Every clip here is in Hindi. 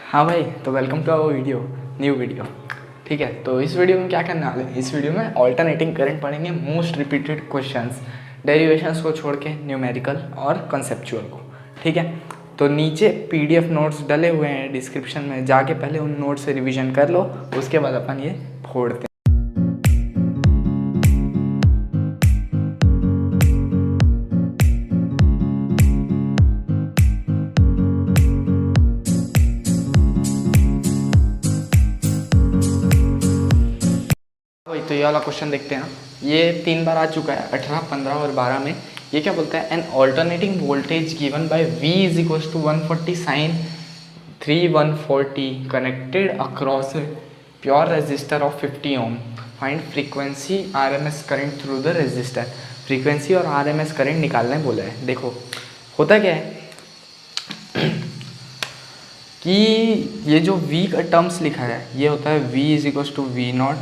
हाँ भाई, तो welcome to our new video. ठीक है, तो इस वीडियो में क्या करने वाले हैं, इस वीडियो में ऑल्टरनेटिंग करंट पढ़ेंगे, मोस्ट रिपीटेड क्वेश्चंस, डेरिवेशंस को छोड़ के न्यूमेरिकल और कंसेप्चुअल को। ठीक है, तो नीचे पीडीएफ नोट्स डले हुए हैं डिस्क्रिप्शन में, जाके पहले उन नोट्स से रिविजन कर लो, उसके बाद अपन ये फोड़ते हैं। तो ये वाला क्वेश्चन देखते हैं ना, ये 3 बार आ चुका है, 18, 15 और 12 में। ये क्या बोलता है, an alternating voltage given by V is equals to 140 sine 3140 connected across pure resistor of 50 ohm, find frequency RMS current through the resistor. Frequency और RMS करंट निकालने बोला है। देखो होता क्या है कि ये जो V का टर्म्स लिखा है, ये होता है V is equals to V nought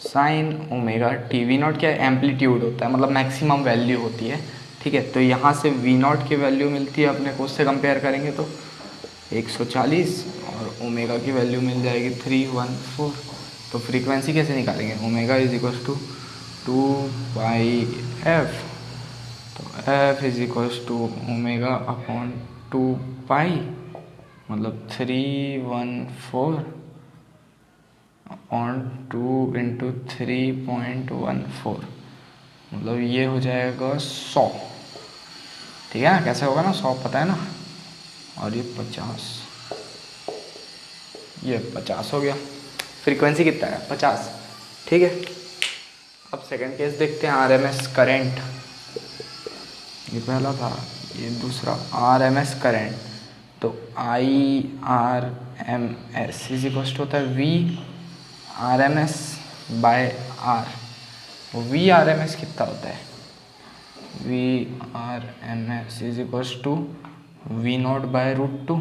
sine omega T. V nought क्या एम्पलीट्यूड होता है, मतलब मैक्सिमम वैल्यू होती है। ठीक है, तो यहाँ से वी नॉट की वैल्यू मिलती है अपने को, उससे कंपेयर करेंगे तो 140 और ओमेगा की वैल्यू मिल जाएगी 314। तो फ्रीक्वेंसी कैसे निकालेंगे, omega is equals to 2πf, तो f is equals to omega upon 2π, मतलब 314 ऑन 2 इंटू 3.14, मतलब ये हो जाएगा 100। ठीक है ना, कैसे होगा ना, 100 पता है ना, और ये 50, ये 50 हो गया। फ्रीक्वेंसी कितना है, 50। ठीक है, अब सेकंड केस देखते हैं, RMS करंट। ये पहला था, ये दूसरा RMS करंट। तो IRMS इज इक्वल टू होता है V RMS by R। V RMS कितना होता है, V RMS is equals to V nought by √2।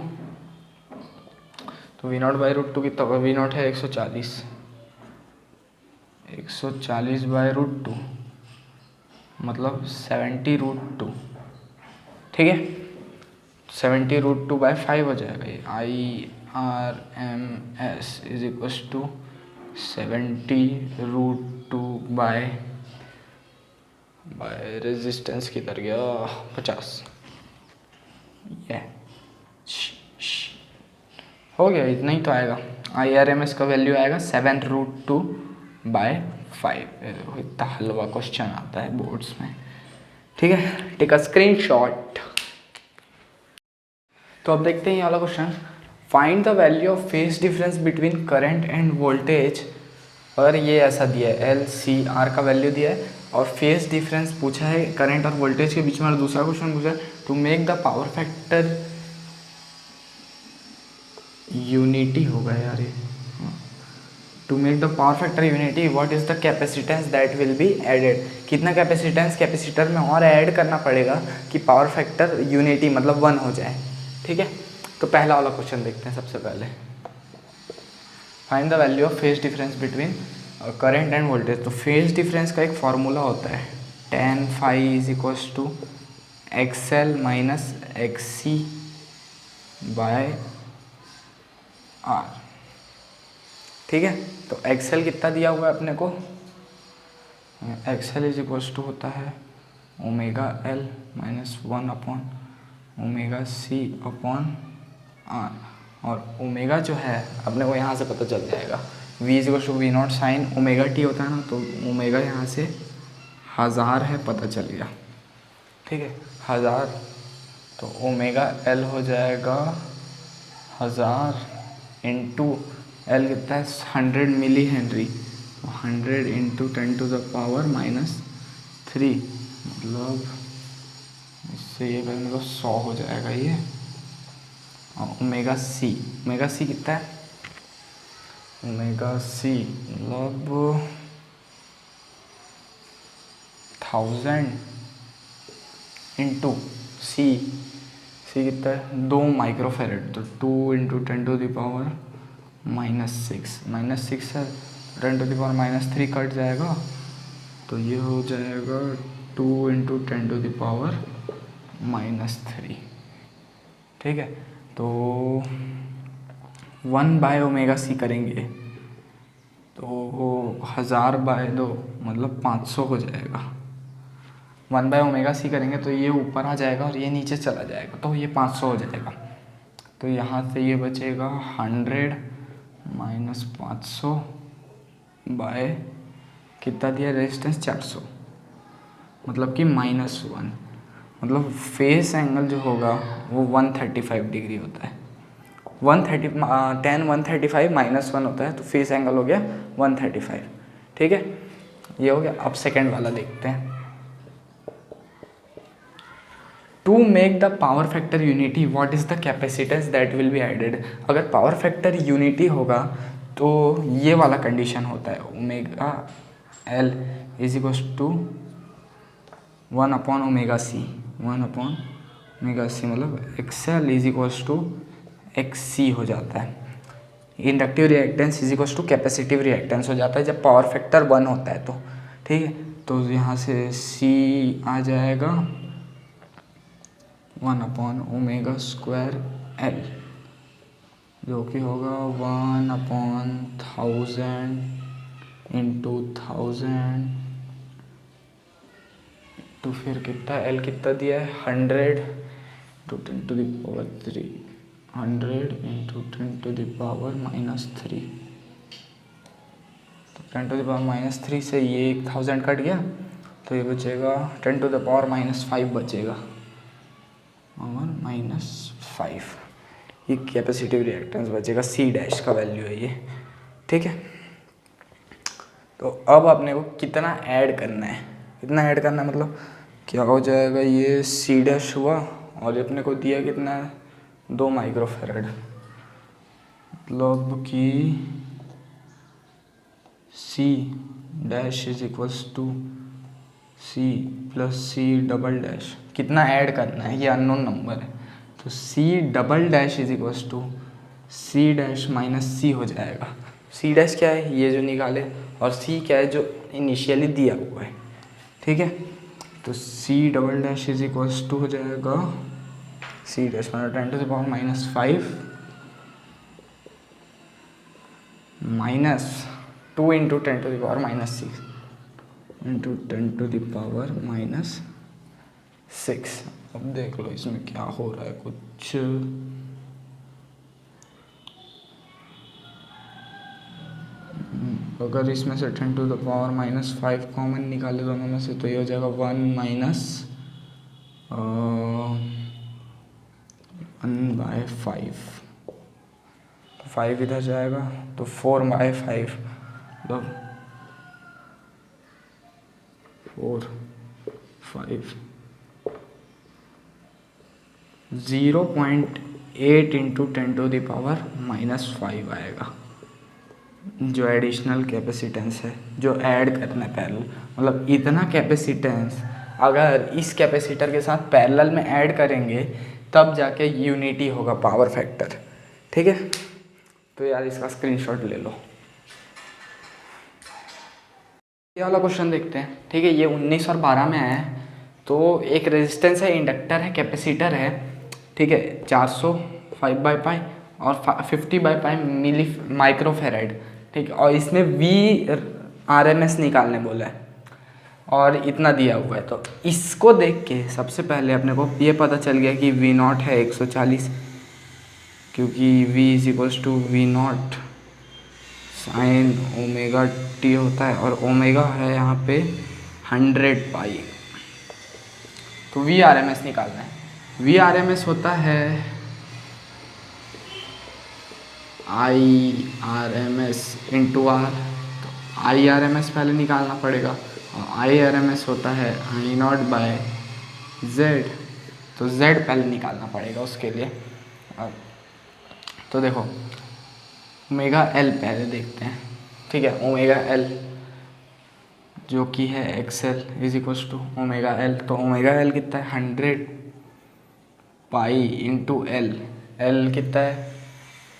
तो V नॉट बाय √2 कितना होगा, V नॉट है 140, 140 बाय √2 मतलब 70√2। ठीक है, 70√2 बाय 5 हो जाएगा ये। IRMS is equals to 70√2 by resistance किधर गया, 50। ये हो गया, इतना ही तो आएगा। IRMS का वैल्यू आएगा 7√2 बाय 5। इतना हलवा क्वेश्चन आता है बोर्ड्स में। ठीक है, टेक अ स्क्रीनशॉट। तो अब देखते हैं ये वाला question, find the value of phase difference between current and voltage. अगर ये ऐसा दिया है, LCR का वैल्यू दिया है और फेज डिफरेंस पूछा है करंट और वोल्टेज के बीच में, और दूसरा क्वेश्चन पूछा है to make the power factor unity, होगा यार ये, to make the power factor unity what is the capacitance that will be added. कितना कैपेसिटेंस कैपेसिटर में और ऐड करना पड़ेगा कि पावर फैक्टर यूनिटी मतलब 1 हो जाए। ठीक है, तो पहला वाला क्वेश्चन देखते हैं सबसे पहले, find the value of phase difference between current and voltage. तो फेज डिफरेंस का एक फॉर्मूला होता है, tan phi is equals to XL minus XC by R। ठीक है, तो XL कितना दिया हुआ है अपने को, XL इज इक्वल्स टू होता है omega L minus 1 upon omega C upon R, और ओमेगा जो है अपने को यहाँ से पता चल जाएगा, V is equal to V nought sine omega T होता है ना, तो ओमेगा यहाँ से 1000 है, पता चल गया। ठीक है, 1000, तो ओमेगा L हो जाएगा 1000 इंटू L कितना है 100 millihenry, 100 into 10 to the power -3, मतलब इससे ये करने को 100 हो जाएगा ये। ओमेगा सी कितना है, ओमेगा सी मतलब 1000 इंटू सी कितना है 2 माइक्रोफेरेड, तो 2 इंटू 10 टू द पावर -6 है, 10 टू द पावर -3 कट जाएगा, तो ये हो जाएगा 2 इंटू 10 टू द पावर -3। ठीक है, तो 1/ω_c करेंगे तो वो 1000/2 मतलब 500 हो जाएगा। 1/ω_c करेंगे तो ये ऊपर आ जाएगा और ये नीचे चला जाएगा तो ये 500 हो जाएगा। तो यहाँ से ये बचेगा 100 माइनस 500 बाय कितना दिया रेजिस्टेंस 400 मतलब कि -1 मतलब फेस एंगल जो होगा वो 135 डिग्री होता है। 135 -1 होता है तो फेस एंगल हो गया 135। ठीक है, ये हो गया। अब सेकंड वाला देखते हैं। To make the power factor unity what is the capacitance that will be added. अगर पावर फैक्टर यूनिटी होगा तो ये वाला कंडीशन होता है omega L is equals to 1/ω_c 1/ω_c मतलब XL is equals to XC हो जाता है। Inductive reactance is equals to capacitive reactance हो जाता है जब पावर फैक्टर 1 होता है तो। ठीक है, तो यहाँ से C आ जाएगा 1/ω²L जो कि होगा 1/1000 इंटू 1000 तो फिर कितना L कितना दिया है 100 to 10 to the power 3 100 into 10 to the power -3 तो 10 टू द पावर -3 से ये 1000 कट गया तो ये बचेगा 10 टू द पावर -5 बचेगा और -5 ये कैपेसिटिव रिएक्टेंस बचेगा। C' का वैल्यू है ये। ठीक है, तो अब अपने को कितना ऐड करना है, कितना ऐड करना है मतलब क्या हो जाएगा ये C' हुआ और अपने को दिया कितना है 2 माइक्रोफैरड मतलब कि C' is equals to C plus C'। कितना ऐड करना है ये अननोन नंबर है तो C'' is equals to C' minus C हो जाएगा। C' क्या है ये जो निकाले और C क्या है जो इनिशियली दिया हुआ है। ठीक है, तो C'' इज इक्वल्स टू हो जाएगा C' मतलब 10 to the power -5 minus 2 into 10 to the power -6 into 10 to the power -6। अब देख लो इसमें क्या हो रहा है कुछ अगर इसमें से 10 टू द पावर -5 कॉमन निकाले दोनों में से तो ये हो जाएगा 1 माइनस 1/5 तो 5 इधर जाएगा तो 4/5 मतलब 4 5 0.8 इंटू 10 टू द पावर -5 आएगा जो एडिशनल कैपेसिटेंस है जो ऐड करना है पैरेलल। मतलब इतना कैपेसिटेंस अगर इस कैपेसिटर के साथ पैरेलल में ऐड करेंगे तब जाके यूनिटी होगा पावर फैक्टर। ठीक है, तो यार इसका स्क्रीनशॉट ले लो। ये वाला क्वेश्चन देखते हैं। ठीक है, ये 19 और 12 में है। तो एक रेजिस्टेंस है, इंडक्टर है, कैपेसिटर है। ठीक है, 400 5/π और 50/π मिली माइक्रोफेराइड। ठीक है, और इसमें VRMS निकालने बोला है और इतना दिया हुआ है। तो इसको देख के सबसे पहले अपने को ये पता चल गया कि V0 है 140 क्योंकि V is equals to V0 sin ω_t होता है और ओमेगा है यहाँ पे 100π। तो VRMS निकालना है। VRMS होता है IRMS इंटू R। तो IRMS पहले निकालना पड़ेगा और IRMS होता है I0/Z। तो Z पहले निकालना पड़ेगा उसके लिए। तो देखो ओमेगा L पहले देखते हैं। ठीक है, ओमेगा L जो कि है XL is equals to omega L। तो ओमेगा L कितना है 100π इंटू L। L कितना है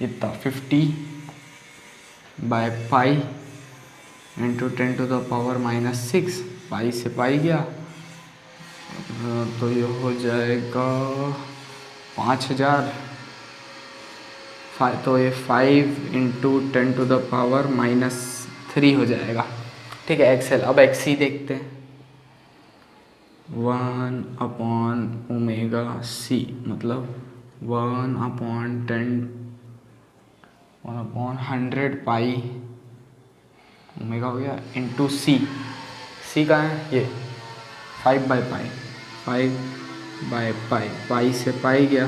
इतना 50/π इंटू 10 टू द पावर -6 पाई से पाई गया तो ये हो जाएगा 5000 तो ये 5 इंटू 10⁻³ हो जाएगा। ठीक है एक्सएल। अब एक्सी देखते हैं। 1/ω/c मतलब 1/100 ओमेगा हो गया इंटू सी। सी का है ये 5/π, 5/π, पाई से पाई गया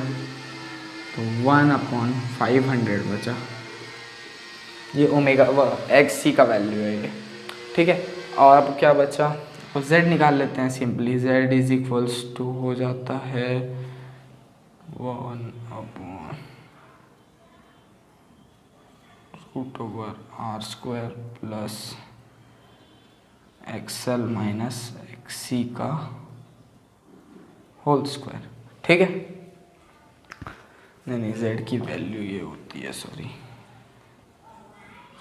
तो 1/500 बचा। ये ओमेगा एक्स सी का वैल्यू है ये। ठीक है और अब क्या बचा, और z निकाल लेते हैं simply. z is equals to हो जाता है 1/√r² plus XL minus XC का होल स्क्वायर। ठीक है नहीं z की वैल्यू ये होती है sorry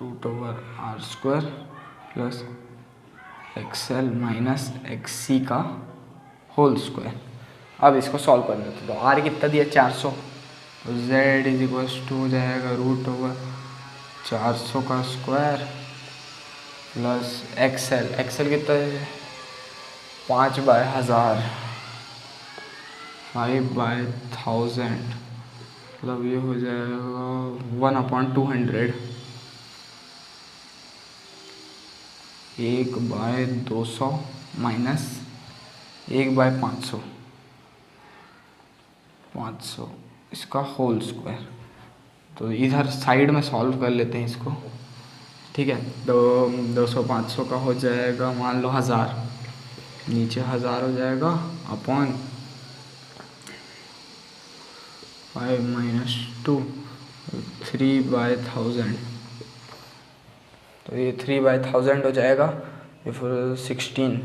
√r² plus XL minus XC का होल स्क्वायर। अब इसको सॉल्व कर लेते तो आर कितना दिया 400, तो z इज इक्वल्स टू हो जाएगा √400 का स्क्वायर प्लस एक्सएल कितना है 5/1000, 5/1000 मतलब ये हो जाएगा 1/200, 1/200 माइनस 1/500, 500 इसका होल स्क्वायर। तो इधर साइड में सॉल्व कर लेते हैं इसको। ठीक है तो 200 का हो जाएगा मान लो 1000, नीचे 1000 हो जाएगा अपॉन 5 - 2 3/1000, तो ये 3/1000 हो जाएगा ये फिर 16।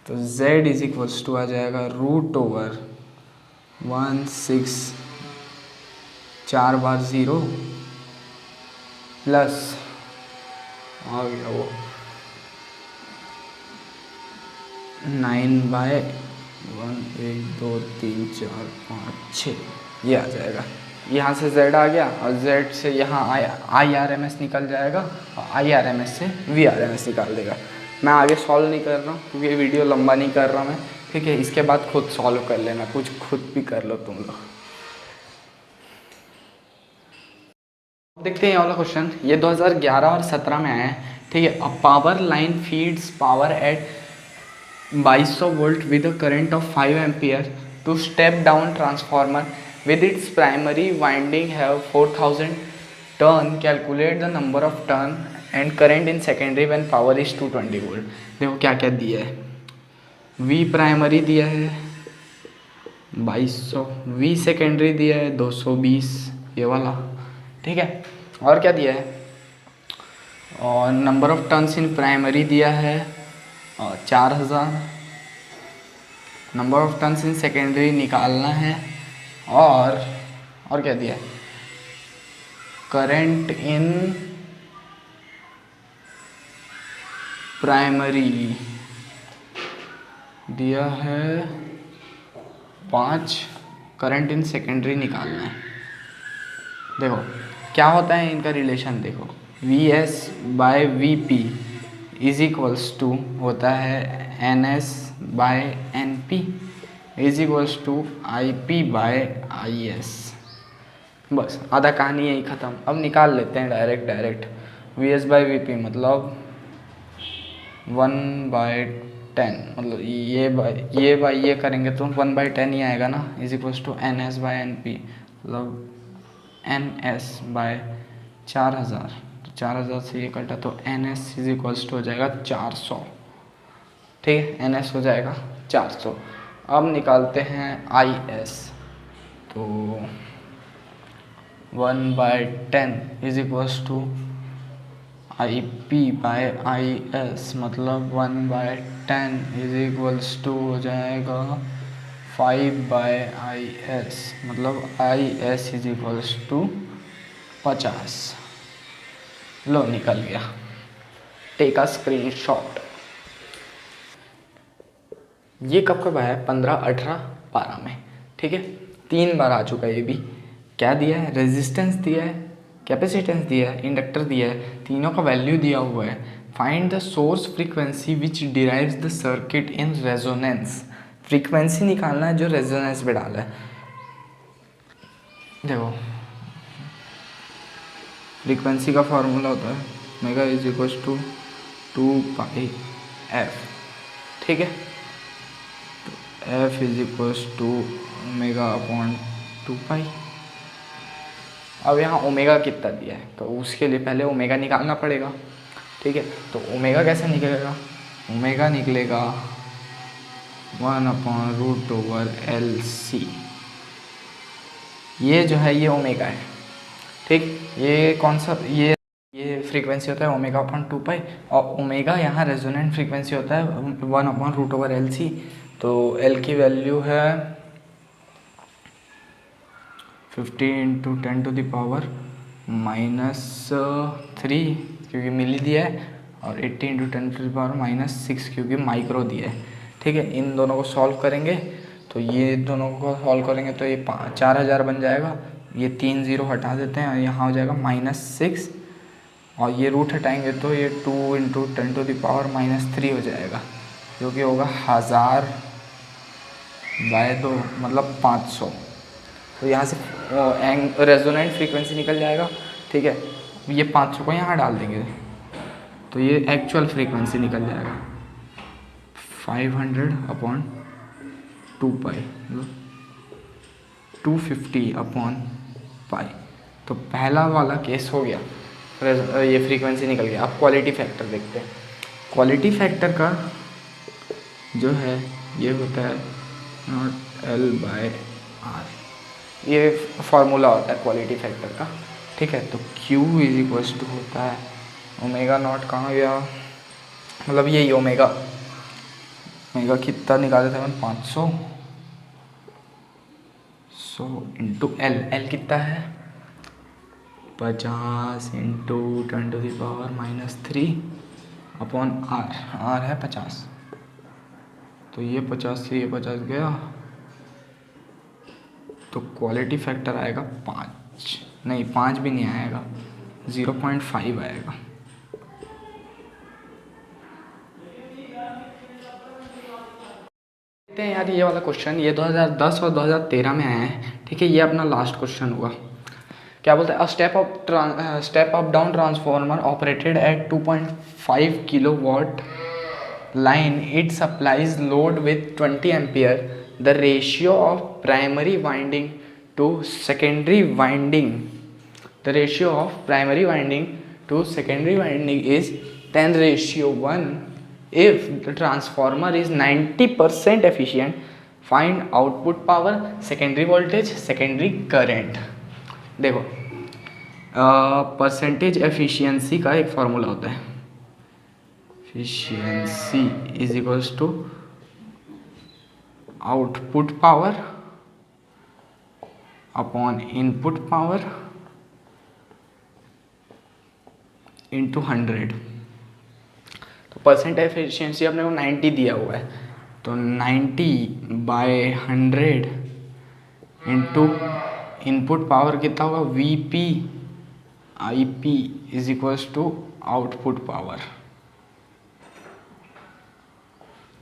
तो z इज इक्वल्स टू आ जाएगा √16 4 बार 0 प्लस आ गया वो 9/1 1 2 3 4 5 6 ये आ जाएगा। यहाँ से z आ गया और z से यहाँ IRMS निकल जाएगा और IRMS से VRMS निकाल देगा। मैं आगे सॉल्व नहीं कर रहा हूँ क्योंकि ये वीडियो लंबा नहीं कर रहा मैं। ठीक है इसके बाद खुद सॉल्व कर लेना, कुछ खुद भी कर लो तुम लोग। देखते हैं ये वाला क्वेश्चन, ये 2011 और 17 में आया है। ठीक है a power line feeds power at 2200 volt with a current of 5 ampere to step down transformer with its primary winding have 4000 turn. Calculate the number of turn and current in secondary when power is 220 volt. देखो क्या क्या दिया है, V प्राइमरी दिया है 2200, V सेकेंडरी दिया है 220 ये वाला। ठीक है और क्या दिया है, और number of turns in primary दिया है 4000, number of turns in secondary निकालना है और क्या दिया है, करंट इन प्राइमरी दिया है 5, करंट इन सेकेंडरी निकालना है। देखो क्या होता है इनका रिलेशन, देखो VS/VP इज इक्वल्स टू होता है NS/NP is equals to IP/IS। बस आधा कहानी यही ख़त्म। अब निकाल लेते हैं डायरेक्ट VS/VP मतलब 1/10 मतलब ये करेंगे तो 1/10 ही आएगा ना, इज इक्वल्स टू NS/NP मतलब NS/4000। तो 4000 से ये कटा तो NS इज इक्वल्स टू हो जाएगा 400। ठीक है NS हो जाएगा 400। अब निकालते हैं IS, तो 1/10 इज इक्वल्स टू IP/IS मतलब 1/10 इज इक्वल्स टू हो जाएगा 5/IS मतलब IS इज इक्वल्स टू 50। लो निकल गया, टेक अ स्क्रीनशॉट। ये कब आया है 15, 18, 12 में। ठीक है 3 बार आ चुका है ये भी। क्या दिया है, रेजिस्टेंस दिया है, कैपेसिटेंस दिया है, इंडक्टर दिया है, तीनों का वैल्यू दिया हुआ है। Find the source frequency which derives the circuit in resonance. Frequency निकालना है जो रेजोनेंस में डाला है। देखो फ्रीक्वेंसी का फॉर्मूला होता है omega is equal to 2 πf, ठीक है। तो F is equal to omega upon 2 π। अब यहाँ ओमेगा कितना दिया है तो उसके लिए पहले ओमेगा निकालना पड़ेगा, ठीक है। तो ओमेगा कैसे निकलेगा, ओमेगा निकलेगा 1/√LC। ये जो है ये ओमेगा है, ठीक। ये कौन सा, ये फ्रीक्वेंसी होता है ओमेगा अपॉन 2 π, और ओमेगा यहाँ रेजोनेंट फ्रीक्वेंसी होता है 1/√LC। तो L की वैल्यू है 50 × 10⁻³ क्योंकि मिली दिया है, और 80 × 10⁻⁻6 क्योंकि माइक्रो दिया है, ठीक है। इन दोनों को सॉल्व करेंगे तो ये दोनों को सॉल्व करेंगे तो ये 4000 बन जाएगा। ये 3 0 हटा देते हैं और यहाँ हो जाएगा -6, और ये रूट हटाएंगे तो ये 2 × 10⁻³ हो जाएगा, जो कि होगा 1000/2 मतलब 500। तो यहाँ से रेजोनेंट फ्रीक्वेंसी निकल जाएगा, ठीक है। ये 500 को यहाँ डाल देंगे तो ये एक्चुअल फ्रीक्वेंसी निकल जाएगा 500/2 π, 250/π। तो पहला वाला केस हो गया, ये फ्रीक्वेंसी निकल गया। अब क्वालिटी फैक्टर देखते हैं। क्वालिटी फैक्टर का जो है ये होता है L/R, ये फार्मूला होता है क्वालिटी फैक्टर का, ठीक है। तो Q इज इक्वल टू होता है ओमेगा नॉट, कहाँ गया, मतलब यही ओमेगा कितना निकाले थे मैंने 500 इंटू L कितना है 50 × 10⁻³ है 50। तो ये 50 से ये 50 गया, तो क्वालिटी फैक्टर आएगा 5, नहीं 5 भी नहीं आएगा, 0.5 आएगा। देखते हैं यार ये वाला क्वेश्चन, ये 2010 और 2013 में आया है, ठीक है। ये अपना लास्ट क्वेश्चन होगा। क्या बोलते हैं, step up down transformer operated at 2.5 kW line, it supplies load with 20 ampere. The ratio of primary winding to secondary winding, is 10:1. If the transformer is 90% efficient, find output power, secondary voltage, secondary current। देखो परसेंटेज एफिशिएंसी का एक फार्मूला होता है, efficiency is equals to output power upon input power into 100। तो परसेंट एफिशिएंसी अपने को 90 दिया हुआ है, तो 90/100 इंटू इनपुट पावर कितना होगा VP IP is equals to output power.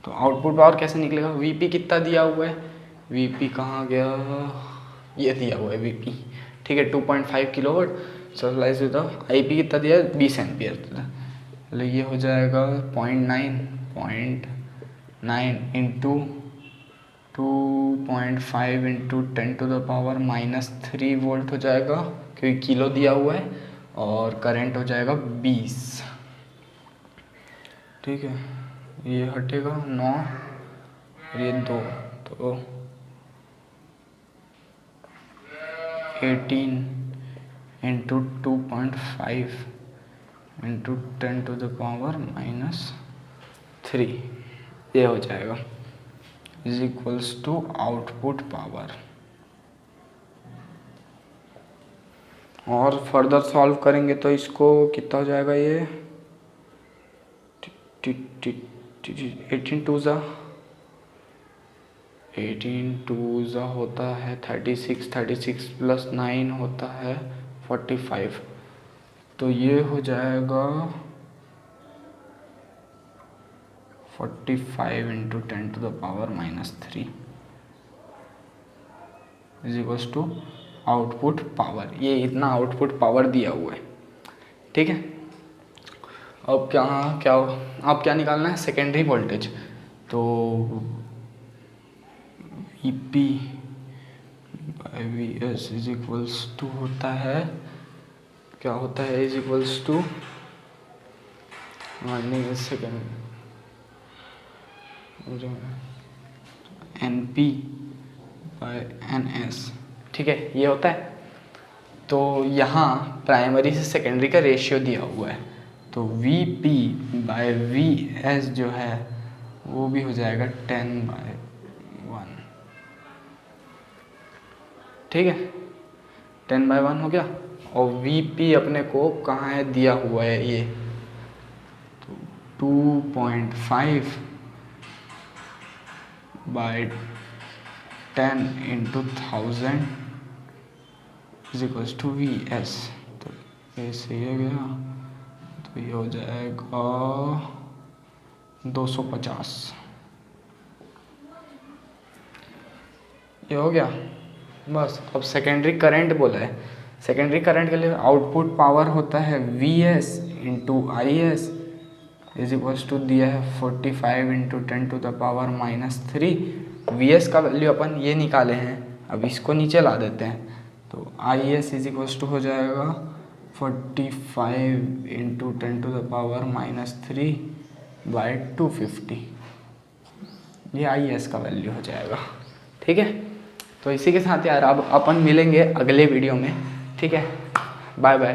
तो आउटपुट पावर कैसे निकलेगा, VP कितना दिया हुआ है, VP कहाँ गया, ये दिया हुआ है VP, ठीक है 2.5 kW सप्लाइज विद IP कितना दिया है 20 एम्पियर। तो ये हो जाएगा 0.9 इंटू 2.5 इंटू 10⁻³ वोल्ट हो जाएगा, क्योंकि किलो दिया हुआ है, और करंट हो जाएगा 20, ठीक है। ये हटेगा 9, ये 2, तो 18 इंटू 2.5 इंटू 10⁻³ ये हो जाएगा is equals to output power. और फर्दर सॉल्व करेंगे तो इसको कितना हो जाएगा, ये 18 2 ज़ा 18 2 ज़ा होता है 36, 36 + 9 होता है 45। तो ये हो जाएगा 45 × 10⁻³ = आउटपुट पावर। ये इतना आउटपुट पावर दिया हुआ है, ठीक है। अब अब क्या निकालना है, सेकेंडरी वोल्टेज। तो Vp/Vs = होता है, क्या होता है, = Np/Ns, ठीक है, ये होता है। तो यहाँ प्राइमरी से सेकेंडरी का रेशियो दिया हुआ है, तो Vp/Vs जो है वो भी हो जाएगा 10/1, ठीक है, 10/1 हो गया। और Vp अपने को कहाँ है, दिया हुआ है ये, तो 2.5/10 × 1000 = Vs। तो ऐसे ही गया, तो ये हो जाएगा 250। ये हो गया बस। अब सेकेंडरी करंट बोला है, सेकेंडरी करंट के लिए आउटपुट पावर होता है Vs × Is = दिया है 45 × 10⁻³ Vs का वैल्यू अपन ये निकाले हैं, अब इसको नीचे ला देते हैं। तो Is = हो जाएगा 45 × 10⁻³ ये Is का वैल्यू हो जाएगा, ठीक है। तो इसी के साथ यार अब अपन मिलेंगे अगले वीडियो में, ठीक है, बाय बाय।